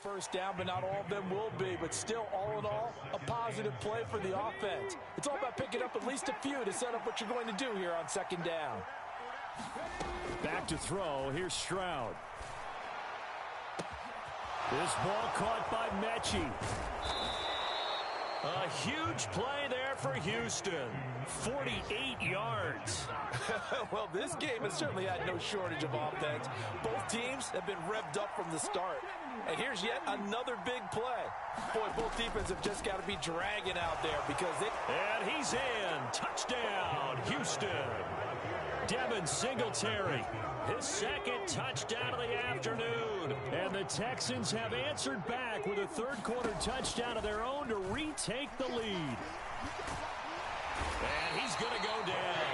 First down, but not all of them will be. But still, all in all, a positive play for the offense. It's all about picking up at least a few to set up what you're going to do here on second down. Back to throw. Here's Stroud. This ball caught by Mechie. A huge play there for Houston. 48 yards. Well, this game has certainly had no shortage of offense. Both teams have been revved up from the start. And here's yet another big play. Boy, both defenses have just got to be dragging out there because they... And he's in. Touchdown, Houston. Devin Singletary, his second touchdown of the afternoon. And the Texans have answered back with a third-quarter touchdown of their own to retake the lead. And he's going to go down.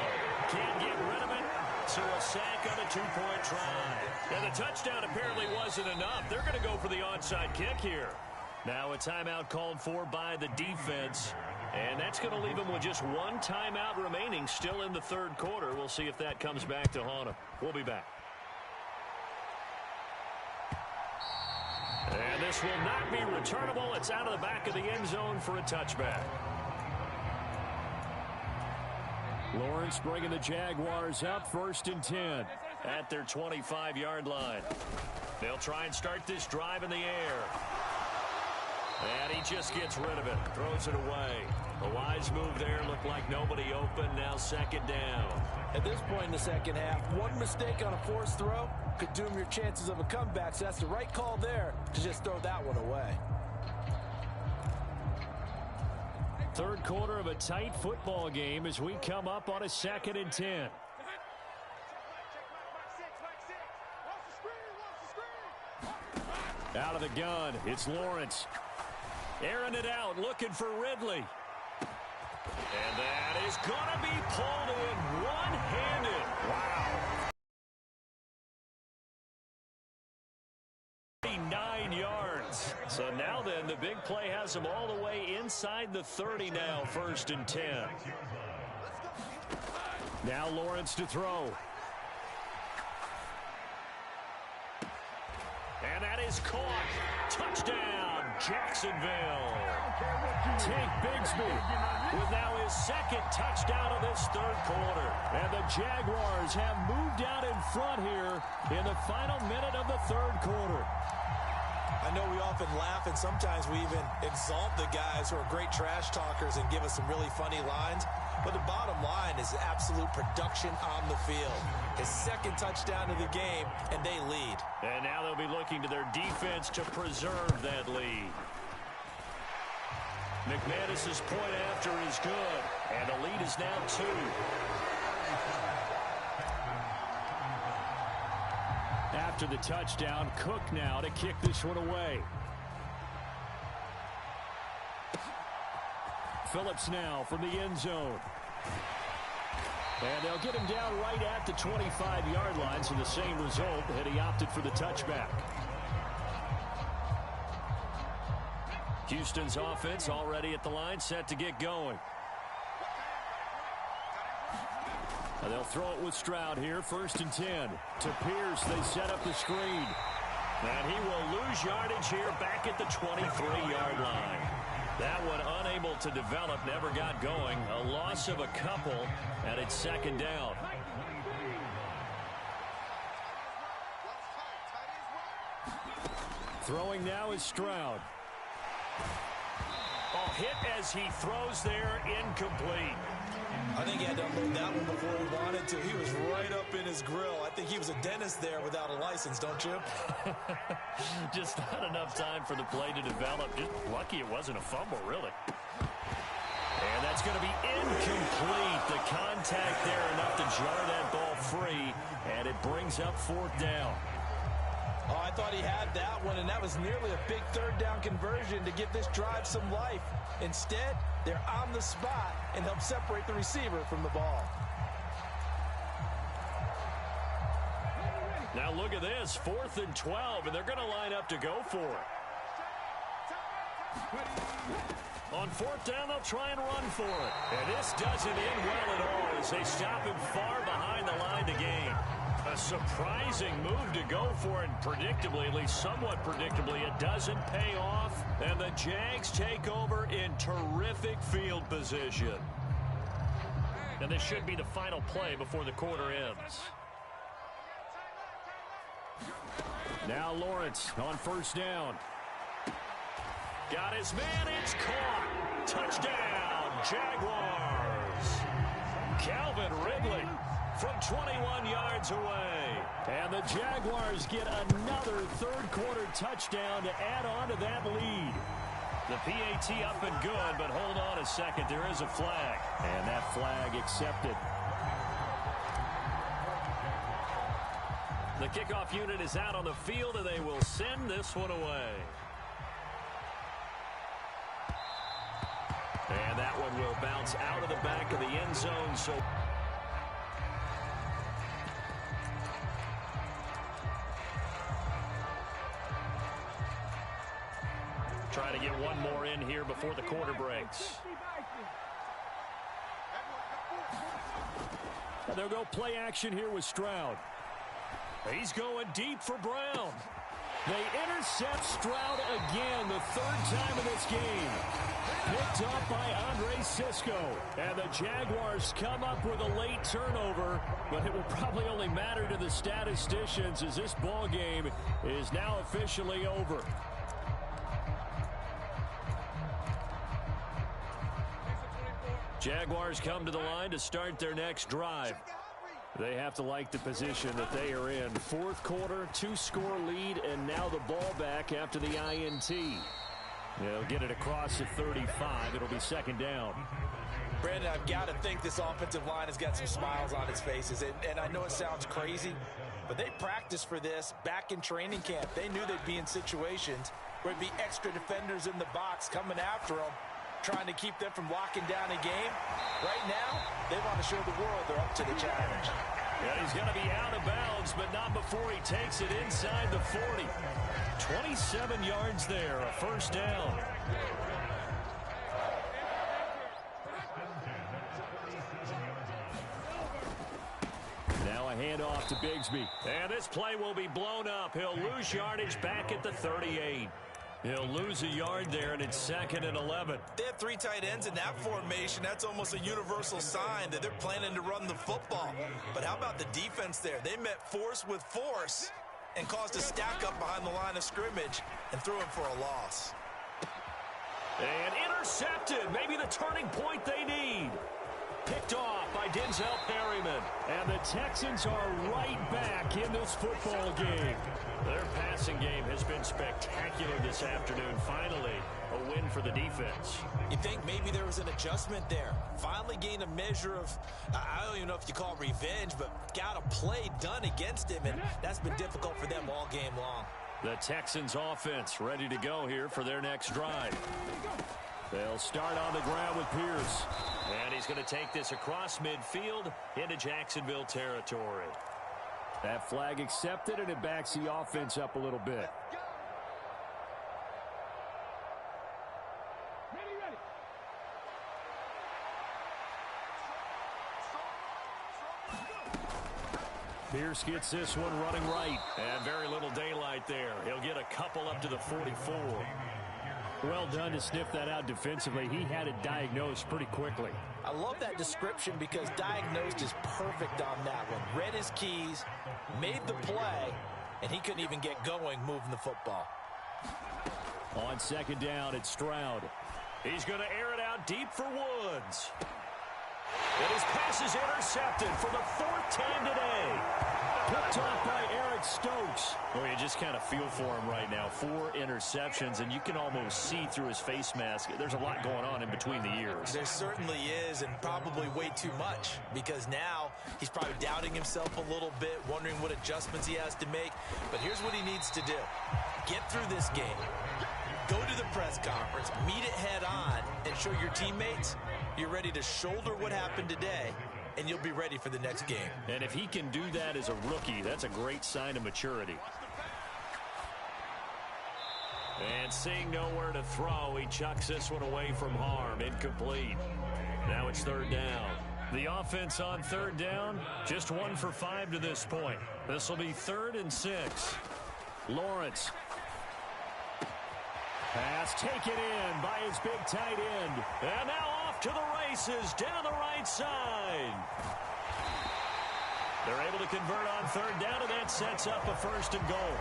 Can't get rid of it. So a sack on a two-point try. And the touchdown apparently wasn't enough. They're going to go for the onside kick here. Now a timeout called for by the defense. And that's going to leave them with just one timeout remaining still in the third quarter. We'll see if that comes back to haunt them. We'll be back. And this will not be returnable. It's out of the back of the end zone for a touchback. Lawrence bringing the Jaguars up 1st and 10. At their 25-yard line. They'll try and start this drive in the air. And he just gets rid of it. Throws it away. A wise move there. Looked like nobody open. Now second down. At this point in the second half, one mistake on a forced throw could doom your chances of a comeback. So that's the right call there to just throw that one away. Third quarter of a tight football game as we come up on a 2nd and 10. Out of the gun, it's Lawrence. Airing it out, looking for Ridley. And that is going to be pulled in one-handed. Wow. 9 yards. So now then, the big play has them all the way inside the 30 now, 1st and 10. Now Lawrence to throw. And that is caught. Touchdown, Jacksonville. Tank Bigsby with now his second touchdown of this third quarter. And the Jaguars have moved out in front here in the final minute of the third quarter. I know we often laugh and sometimes we even exalt the guys who are great trash talkers and give us some really funny lines. But the bottom line is absolute production on the field. His second touchdown of the game, and they lead. And now they'll be looking to their defense to preserve that lead. McManus's point after is good, and the lead is now 2. After the touchdown, Cook now to kick this one away. Phillips now from the end zone. And they'll get him down right at the 25-yard line, so the same result, and he opted for the touchback. Houston's offense already at the line, set to get going. And they'll throw it with Stroud here, 1st and 10. To Pierce, they set up the screen. And he will lose yardage here back at the 23-yard line. That one unable to develop, never got going. A loss of a couple, and it's second down. Throwing now is Stroud. Hit as he throws there, incomplete. I think he had to unload that one before he wanted to. He was right up in his grill. I think he was a dentist there without a license, don't you? Just not enough time for the play to develop. Just lucky it wasn't a fumble, really. And that's going to be incomplete. The contact there enough to jar that ball free, and it brings up 4th down. Oh, I thought he had that one, and that was nearly a big third down conversion to give this drive some life. Instead, they're on the spot and help separate the receiver from the ball. Now look at this, 4th and 12, and they're going to line up to go for it. On 4th down, they'll try and run for it. And this doesn't end well at all as they stop him far behind the line to gain. A surprising move to go for it, and predictably, at least somewhat predictably, it doesn't pay off, and the Jags take over in terrific field position. And this should be the final play before the quarter ends. Now Lawrence on first down. Got his man, it's caught. Touchdown, Jaguars. Calvin Ridley from 21 yards away. And the Jaguars get another third-quarter touchdown to add on to that lead. The PAT up and good, but hold on a second. There is a flag. And that flag accepted. The kickoff unit is out on the field, and they will send this one away. And that one will bounce out of the back of the end zone. So trying to get one more in here before the quarter breaks. And they'll go play action here with Stroud. He's going deep for Brown. They intercept Stroud again, the third time in this game. Picked up by Andre Cisco. And the Jaguars come up with a late turnover, but it will probably only matter to the statisticians as this ball game is now officially over. Jaguars come to the line to start their next drive. They have to like the position that they are in. Fourth quarter, 2-score lead, and now the ball back after the INT. They'll get it across the 35. It'll be second down. Brandon, I've got to think this offensive line has got some smiles on its faces. And I know it sounds crazy, but they practiced for this back in training camp. They knew they'd be in situations where there'd be extra defenders in the box coming after them, trying to keep them from locking down a game. Right now, they want to show the world they're up to the challenge. Yeah, he's going to be out of bounds, but not before he takes it inside the 40. 27 yards there, a first down. Now a handoff to Bigsby. And this play will be blown up. He'll lose yardage back at the 38. He'll lose a yard there, and it's second and 11. They have three tight ends in that formation. That's almost a universal sign that they're planning to run the football. But how about the defense there? They met force with force and caused a stack up behind the line of scrimmage and threw him for a loss. And intercepted. Maybe the turning point they need. Picked off by Denzel Perryman. And the Texans are right back in this football game. Their passing game has been spectacular this afternoon. Finally, a win for the defense. You think maybe there was an adjustment there. Finally gained a measure of, I don't even know if you call it revenge, but got a play done against him, and that's been difficult for them all game long. The Texans offense ready to go here for their next drive. They'll start on the ground with Pierce. And he's going to take this across midfield into Jacksonville territory. That flag accepted, and it backs the offense up a little bit. Pierce gets this one running right. And very little daylight there. He'll get a couple up to the 44. Well done to sniff that out defensively. He had it diagnosed pretty quickly. I love that description because diagnosed is perfect on that one. Read his keys, made the play, and he couldn't even get going moving the football. On second down, it's Stroud. He's going to air it out deep for Woods. And his pass is intercepted for the fourth time today. Picked off by Eric Stokes. Oh, you just kind of feel for him right now. 4 interceptions, and you can almost see through his face mask. There's a lot going on in between the ears. There certainly is, and probably way too much, because now he's probably doubting himself a little bit, wondering what adjustments he has to make. But here's what he needs to do. Get through this game. Go to the press conference, meet it head on, and show your teammates you're ready to shoulder what happened today, and you'll be ready for the next game. And if he can do that as a rookie, that's a great sign of maturity. And seeing nowhere to throw, he chucks this one away from harm. Incomplete. Now it's third down. The offense on third down, just 1 for 5 to this point. This will be 3rd and 6. Lawrence. Pass taken in by his big tight end. And now off to the races down the right side. They're able to convert on third down, and that sets up a 1st and goal.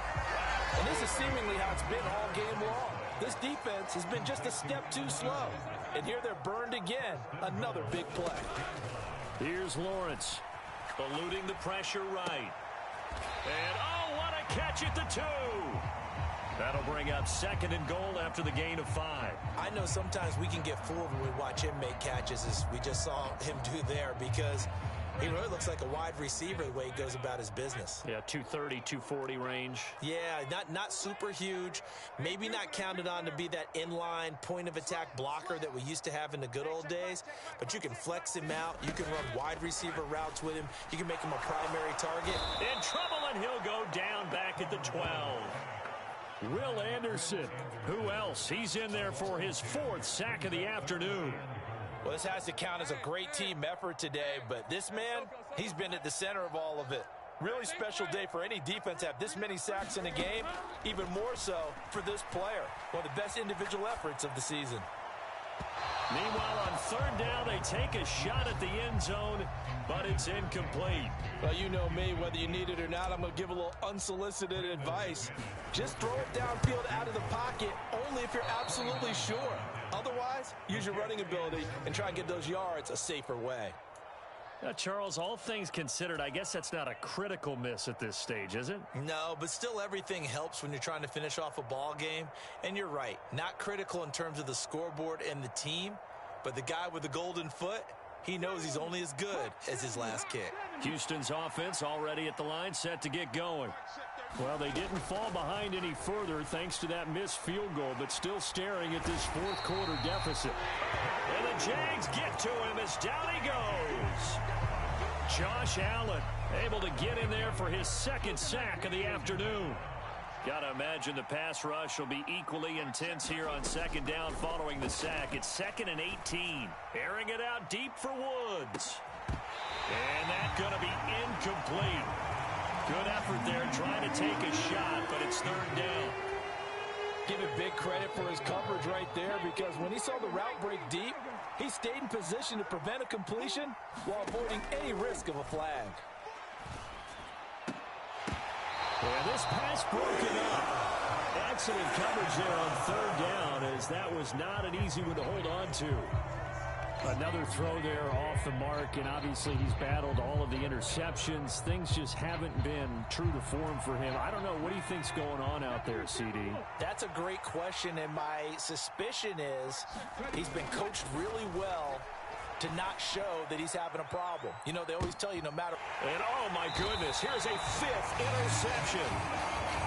And this is seemingly how it's been all game long. This defense has been just a step too slow. And here they're burned again. Another big play. Here's Lawrence. Eluding the pressure right. And, oh, what a catch at the 2. That'll bring up 2nd and goal after the gain of 5. I know sometimes we can get fooled when we watch him make catches, as we just saw him do there, because he really looks like a wide receiver the way he goes about his business. Yeah, 230, 240 range. Yeah, not super huge. Maybe not counted on to be that inline point-of-attack blocker that we used to have in the good old days. But you can flex him out. You can run wide receiver routes with him. You can make him a primary target. In trouble, and he'll go down back at the 12. Will Anderson. Who else? He's in there for his 4th sack of the afternoon. Well, this has to count as a great team effort today, but this man, he's been at the center of all of it. Really special day for any defense to have this many sacks in a game, even more so for this player. One of the best individual efforts of the season. Meanwhile, on third down, they take a shot at the end zone, but it's incomplete. Well, you know me, whether you need it or not, I'm going to give a little unsolicited advice. Just throw it downfield out of the pocket, only if you're absolutely sure. Otherwise, use your running ability and try and get those yards a safer way. Charles, all things considered, I guess that's not a critical miss at this stage, is it? No, but still everything helps when you're trying to finish off a ball game. And you're right, not critical in terms of the scoreboard and the team, but the guy with the golden foot, he knows he's only as good as his last kick. Houston's offense already at the line, set to get going. Well, they didn't fall behind any further thanks to that missed field goal, but still staring at this 4th quarter deficit. And the Jags get to him as down he goes. Josh Allen able to get in there for his 2nd sack of the afternoon. Got to imagine the pass rush will be equally intense here on 2nd down following the sack. It's 2nd and 18. Airing it out deep for Woods. And that's going to be incomplete. Good effort there trying to take a shot, but it's 3rd down. Give it big credit for his coverage right there, because when he saw the route break deep, he stayed in position to prevent a completion while avoiding any risk of a flag. And this pass broken up. Excellent coverage there on 3rd down, as that was not an easy one to hold on to. Another throw there off the mark, and obviously he's battled all of the interceptions. Things just haven't been true to form for him. I don't know. What do you think's going on out there, CD? That's a great question, and my suspicion is he's been coached really well to not show that he's having a problem. You know, they always tell you no matter. And, oh, my goodness, here's a 5th interception.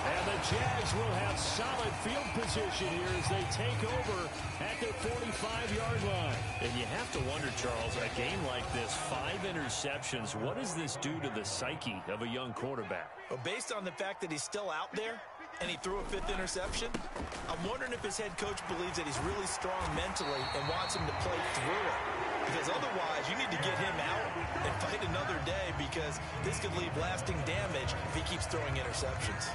And the Jags will have solid field position here as they take over at their 45-yard line. And you have to wonder, Charles, a game like this, 5 interceptions, what does this do to the psyche of a young quarterback? Well, based on the fact that he's still out there and he threw a 5th interception, I'm wondering if his head coach believes that he's really strong mentally and wants him to play through it. Because otherwise, you need to get him out and fight another day, because this could leave lasting damage if he keeps throwing interceptions.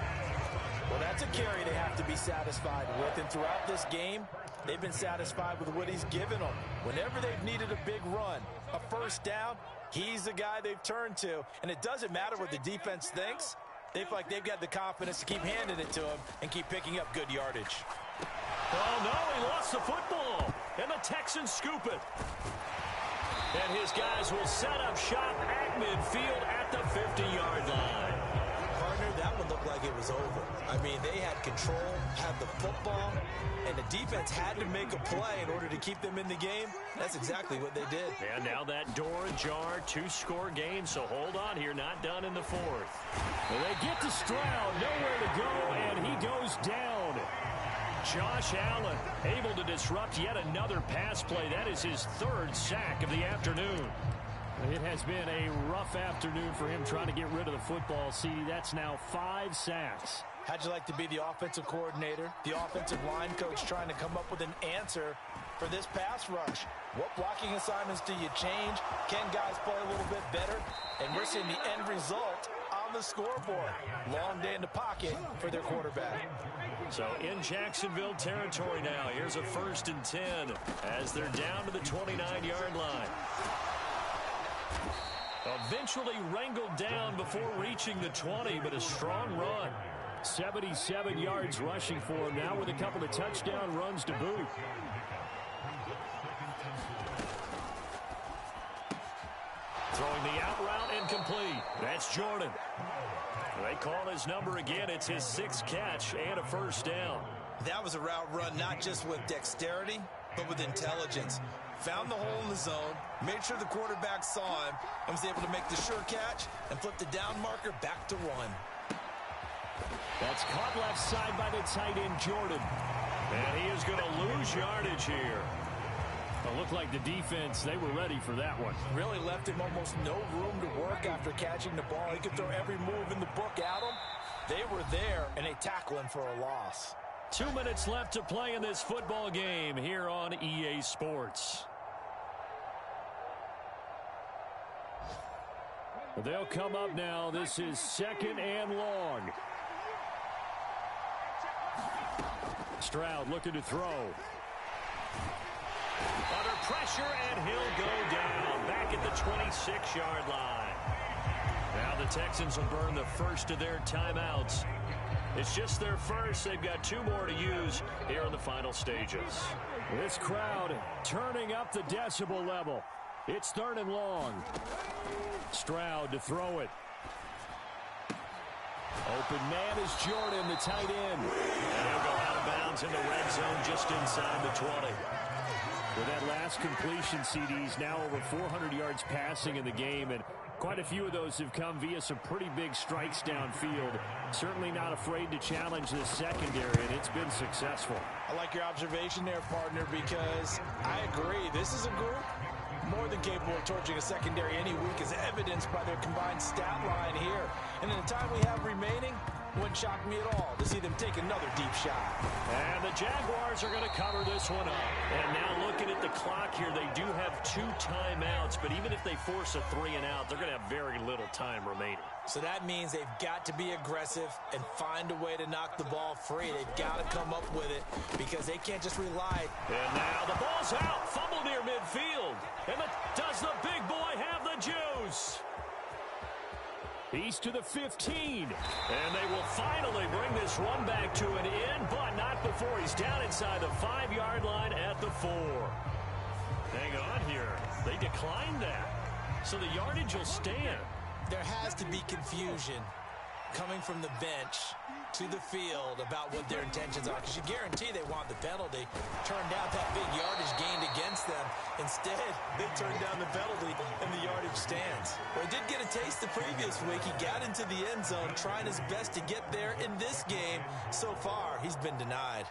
Well, that's a carry they have to be satisfied with. And throughout this game, they've been satisfied with what he's given them. Whenever they've needed a big run, a 1st down, he's the guy they've turned to. And it doesn't matter what the defense thinks. They feel like they've got the confidence to keep handing it to him and keep picking up good yardage. Oh, no, he lost the football. And the Texans scoop it. And his guys will set up shop at midfield at the 50-yard line. Partner, that one looked like it was over. I mean, they had control, had the football, and the defense had to make a play in order to keep them in the game. That's exactly what they did. And now that door ajar, 2-score game, so hold on here, not done in the 4th. Well, they get to Stroud, nowhere to go, and he goes down. Josh Allen able to disrupt yet another pass play. That is his 3rd sack of the afternoon. It has been a rough afternoon for him trying to get rid of the football. See, that's now 5 sacks. How'd you like to be the offensive coordinator, the offensive line coach trying to come up with an answer for this pass rush? What blocking assignments do you change? Can guys play a little bit better? And we're seeing the end result on the scoreboard. Long day in the pocket for their quarterback. So in Jacksonville territory now, here's a 1st and 10 as they're down to the 29-yard line. Eventually wrangled down before reaching the 20, but a strong run. 77 yards rushing for him now with a couple of touchdown runs to boot. Throwing the out route incomplete. That's Jordan. They call his number again. It's his 6th catch and a 1st down. That was a route run not just with dexterity, but with intelligence. Found the hole in the zone, made sure the quarterback saw him, and was able to make the sure catch and flip the down marker back to 1. That's caught left side by the tight end, Jordan. And he is going to lose yardage here. It looked like the defense, they were ready for that one. Really left him almost no room to work after catching the ball. He could throw every move in the book at him. They were there, and they tackle him for a loss. 2 minutes left to play in this football game here on EA Sports. They'll come up now. This is 2nd and long. Stroud looking to throw. Under pressure, and he'll go down back at the 26-yard line. Now the Texans will burn the first of their timeouts. It's just their first. They've got 2 more to use here in the final stages. This crowd turning up the decibel level. It's 3rd and long. Stroud to throw it. Open man is Jordan, the tight end. And he'll go out of bounds in the red zone just inside the 20. With that last completion, CD's now over 400 yards passing in the game, and quite a few of those have come via some pretty big strikes downfield. Certainly not afraid to challenge this secondary, and it's been successful. I like your observation there, partner, because I agree. This is a group more than capable of torching a secondary any week, as evidenced by their combined stat line here. And in the time we have remaining, wouldn't shock me at all to see them take another deep shot. And the Jaguars are going to cover this one up. And now looking at the clock here, they do have 2 timeouts, but even if they force a 3 and out, they're going to have very little time remaining. So that means they've got to be aggressive and find a way to knock the ball free. They've got to come up with it because they can't just rely. And now the ball's out, fumble near midfield. And does the big boy have the juice? He's to the 15. And they will finally bring this one back to an end, but not before he's down inside the 5-yard line at the 4. Hang on here. They declined that. So the yardage will stand. There has to be confusion coming from the bench to the field about what their intentions are, because you guarantee they want the penalty. Turned out that big yardage gained against them. Instead, they turned down the penalty, and the yardage stands. Well, he did get a taste the previous week. He got into the end zone, trying his best to get there in this game. So far, he's been denied.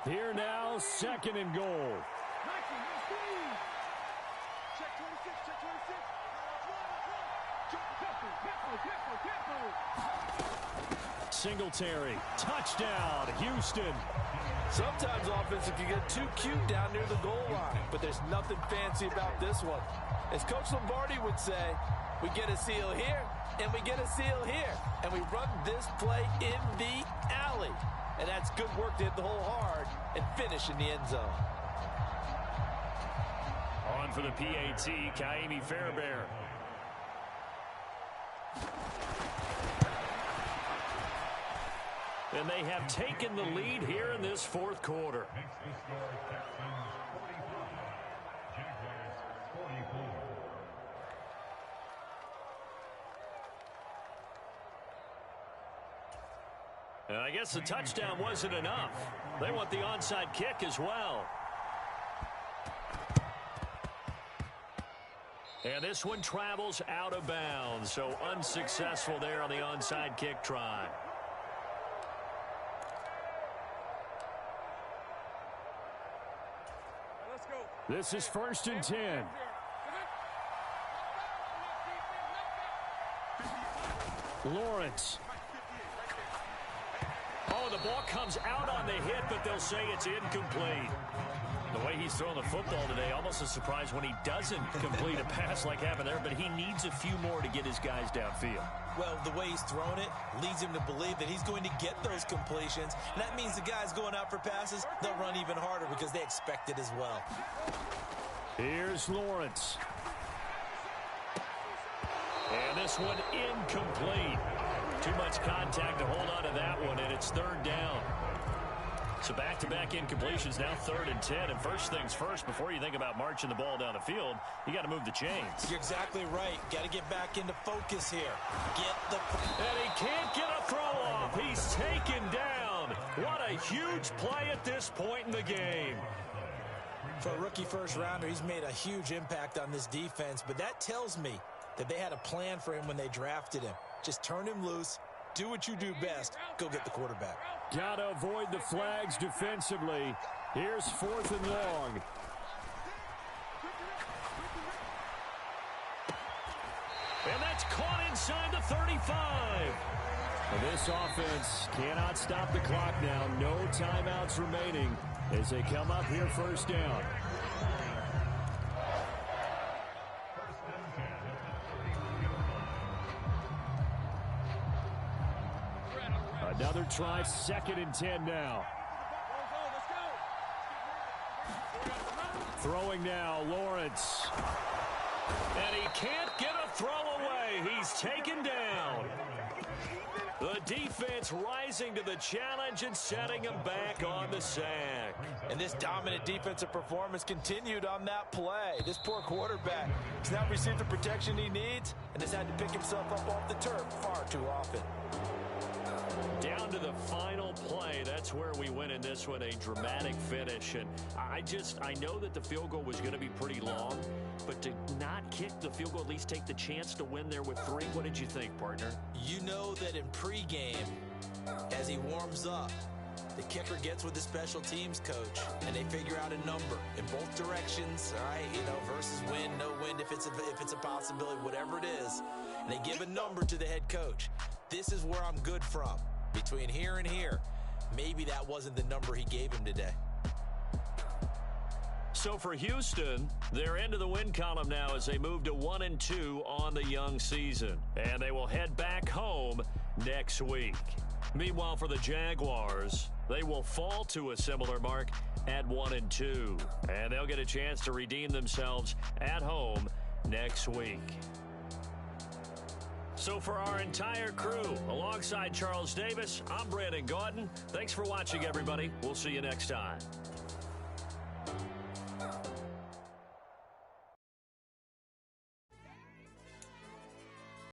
Here now, 2nd and goal. Singletary, touchdown, Houston. Sometimes offense can get too cute down near the goal line, but there's nothing fancy about this one. As Coach Lombardi would say, we get a seal here, and we get a seal here, and we run this play in the alley. And that's good work to hit the hole hard and finish in the end zone. On for the PAT, Kaimi Fairbairn. And they have taken the lead here in this 4th quarter. And I guess the touchdown wasn't enough. They want the onside kick as well. And this one travels out of bounds, so unsuccessful there on the onside kick try. This is 1st and 10. Lawrence. Oh, the ball comes out on the hit, but they'll say it's incomplete. The way he's throwing the football today, almost a surprise when he doesn't complete a pass like happened there, but he needs a few more to get his guys downfield. Well, the way he's thrown it leads him to believe that he's going to get those completions. And that means the guys going out for passes, they'll run even harder because they expect it as well. Here's Lawrence. And this one incomplete. Too much contact to hold on to that one, and it's 3rd down. So back-to-back incompletions, now 3rd and 10. And first things first, before you think about marching the ball down the field, you got to move the chains. You're exactly right. Got to get back into focus here. And he can't get a throw off. He's taken down. What a huge play at this point in the game. For a rookie first-rounder, he's made a huge impact on this defense, but that tells me that they had a plan for him when they drafted him. Just turn him loose, do what you do best, go get the quarterback. Got to avoid the flags defensively. Here's 4th and long. And that's caught inside the 35. And this offense cannot stop the clock now. No timeouts remaining as they come up here 1st down. Another try, 2nd and 10 now. Throwing now, Lawrence. And he can't get a throw away. He's taken down. The defense rising to the challenge and setting him back on the sack. And this dominant defensive performance continued on that play. This poor quarterback has now received the protection he needs and has had to pick himself up off the turf far too often. Down to the final play. That's where we win in this one, a dramatic finish. And I know that the field goal was going to be pretty long, but to not kick the field goal, at least take the chance to win there with 3. What did you think, partner? You know that in pregame, as he warms up, the kicker gets with the special teams coach, and they figure out a number in both directions, all right, versus win, no win, if it's a possibility, whatever it is. And they give a number to the head coach. This is where I'm good from. Between here and here, maybe that wasn't the number he gave him today. So for Houston, they're into the win column now as they move to 1-2 on the young season. And they will head back home next week. Meanwhile, for the Jaguars, they will fall to a similar mark at 1-2. And they'll get a chance to redeem themselves at home next week. So for our entire crew, alongside Charles Davis, I'm Brandon Gaudin. Thanks for watching, everybody. We'll see you next time.